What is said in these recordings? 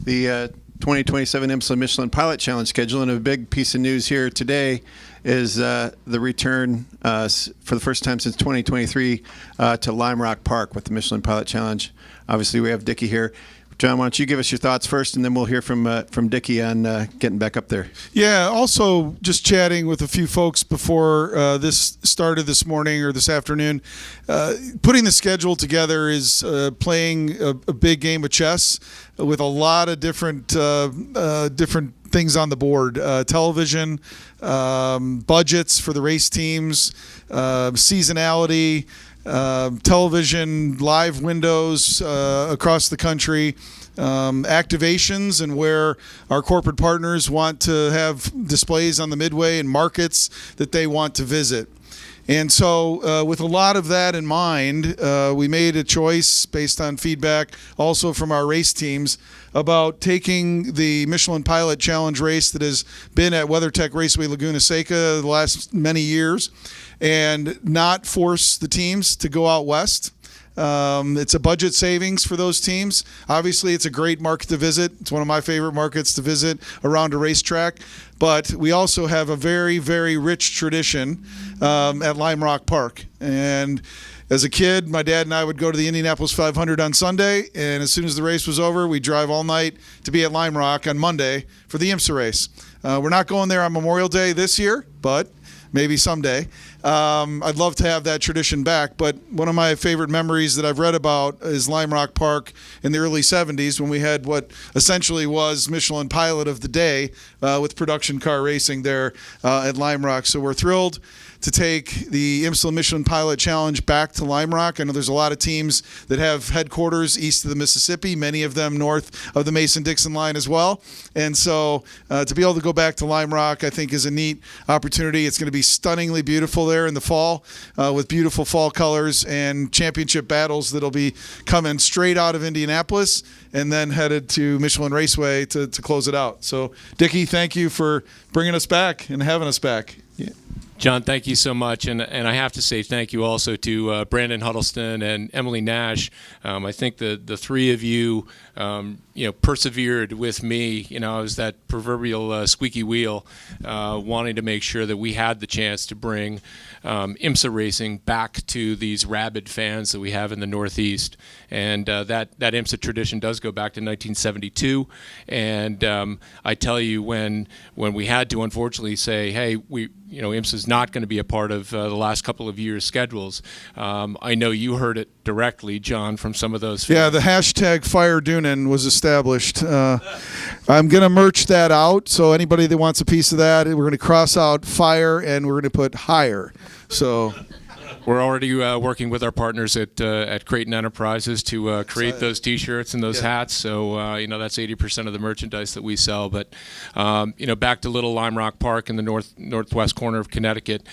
the 2027 IMSA Michelin Pilot Challenge schedule, and a big piece of news here today is the return for the first time since 2023 to Lime Rock Park with the Michelin Pilot Challenge. Obviously, we have Dicky here. John, why don't you give us your thoughts first, and then we'll hear from Dicky on getting back up there. Yeah, also just chatting with a few folks before this started this morning or this afternoon. Putting the schedule together is playing a big game of chess with a lot of different things on the board. Television, budgets for the race teams, seasonality, television live windows across the country, activations, and where our corporate partners want to have displays on the midway and markets that they want to visit. And so with a lot of that in mind, we made a choice based on feedback also from our race teams about taking the Michelin Pilot Challenge race that has been at WeatherTech Raceway Laguna Seca the last many years and not force the teams to go out west. It's a budget savings for those teams. Obviously, it's a great market to visit. It's one of my favorite markets to visit around a racetrack. But we also have a very, very rich tradition at Lime Rock Park. And as a kid, my dad and I would go to the Indianapolis 500 on Sunday, and as soon as the race was over, we'd drive all night to be at Lime Rock on Monday for the IMSA race. We're not going there on Memorial Day this year, but maybe someday. I'd love to have that tradition back, but one of my favorite memories that I've read about is Lime Rock Park in the early 70s when we had what essentially was Michelin Pilot of the Day with production car racing there at Lime Rock. So we're thrilled to take the IMSA Michelin Pilot Challenge back to Lime Rock. I know there's a lot of teams that have headquarters east of the Mississippi, many of them north of the Mason-Dixon line as well. And so to be able to go back to Lime Rock, I think is a neat opportunity. It's going to be stunningly beautiful there in the fall with beautiful fall colors and championship battles that'll be coming straight out of Indianapolis and then headed to Michelin Raceway to close it out. So, Dicky, thank you for bringing us back and having us back. Yeah. John, thank you so much, and I have to say thank you also to Brandon Huddleston and Emily Nash. I think the three of you, persevered with me. I was that proverbial squeaky wheel, wanting to make sure that we had the chance to bring IMSA racing back to these rabid fans that we have in the Northeast, and that IMSA tradition does go back to 1972. And I tell you, when we had to unfortunately say, hey, IMSA's not going to be a part of the last couple of years' schedules. I know you heard it directly, John, from some of those fans. Yeah, the hashtag Fire Doonan was established. I'm going to merch that out, so anybody that wants a piece of that, we're going to cross out fire and we're going to put higher. So we're already working with our partners at Creighton Enterprises to create those T-shirts and those hats. So that's 80% of the merchandise that we sell. But back to Little Lime Rock Park in the northwest corner of Connecticut,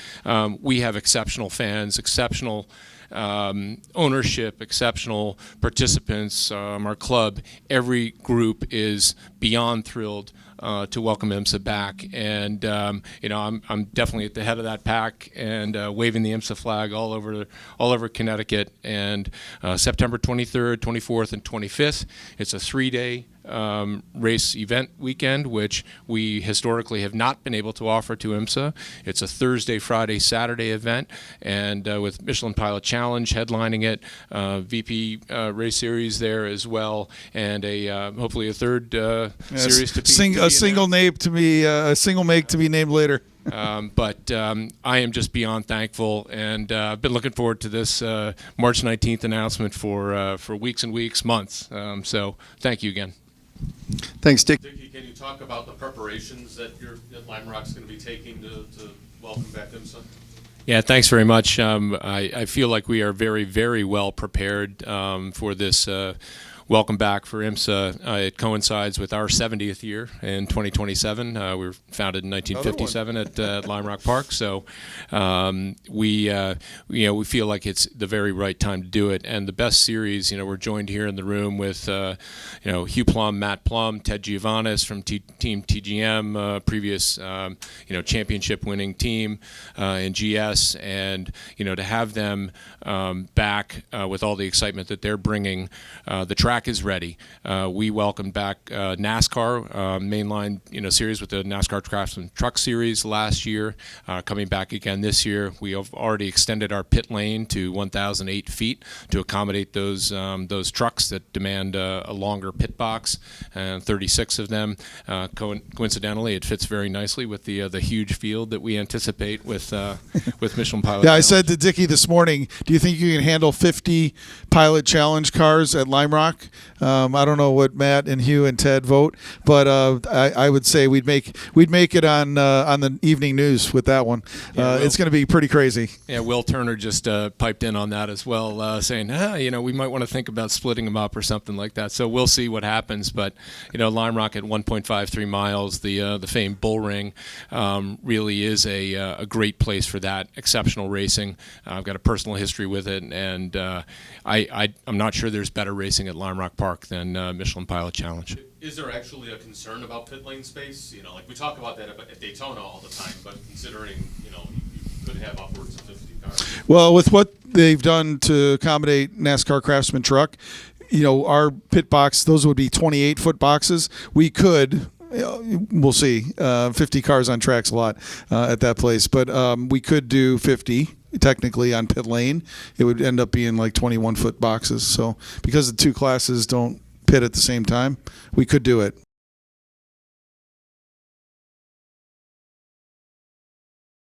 we have exceptional fans, exceptional ownership, exceptional participants. Our club, every group is beyond thrilled to welcome IMSA back, and I'm definitely at the head of that pack and waving the IMSA flag all over Connecticut. And September 23rd, 24th, and 25th, it's a 3-day race event weekend, which we historically have not been able to offer to IMSA. It's a Thursday, Friday, Saturday event, and with Michelin Pilot Challenge headlining it, VP Race Series there as well, and hopefully a third series to a single make to be named later. But I am just beyond thankful, and I've been looking forward to this March 19th announcement for weeks and weeks, months. So thank you again. Thanks, Dick. Dicky, can you talk about the preparations that Lime Rock's going to be taking to welcome back IMSA? Yeah, thanks very much. I feel like we are very, very well prepared for this welcome back for IMSA. It coincides with our 70th year in 2027. We were founded in 1957 at Lime Rock Park, so we feel like it's the very right time to do it. And the best series, we're joined here in the room with Hugh Plum, Matt Plum, Ted Giovannis from Team TGM, previous championship-winning team in GS, and to have them back with all the excitement that they're bringing. The track track is ready. We welcomed back NASCAR mainline series with the NASCAR Craftsman Truck Series last year, coming back again this year. We have already extended our pit lane to 1,008 feet to accommodate those trucks that demand a longer pit box, and 36 of them. Coincidentally, it fits very nicely with the huge field that we anticipate with Michelin Pilot. Yeah, I Challenge. said to Dicky this morning, do you think you can handle 50 Pilot Challenge cars at Lime Rock? I don't know what Matt and Hugh and Ted vote, but I would say we'd make it on the evening news with that one. It's going to be pretty crazy. Yeah, Will Turner just piped in on that as well, saying, we might want to think about splitting them up or something like that. So we'll see what happens. But Lime Rock at 1.53 miles, the famed Bull Ring, really is a great place for that exceptional racing. I've got a personal history with it, and I'm not sure there's better racing at Lime Rock Park than Michelin Pilot Challenge. Is there actually a concern about pit lane space? Like we talk about that at Daytona all the time, but considering, you could have upwards of 50 cars. Well, with what they've done to accommodate NASCAR Craftsman Truck, our pit box, those would be 28-foot boxes. We could, we'll see, 50 cars on track's a lot at that place, but we could do 50 technically on pit lane. It would end up being like 21-foot boxes. So because the two classes don't pit at the same time, we could do it.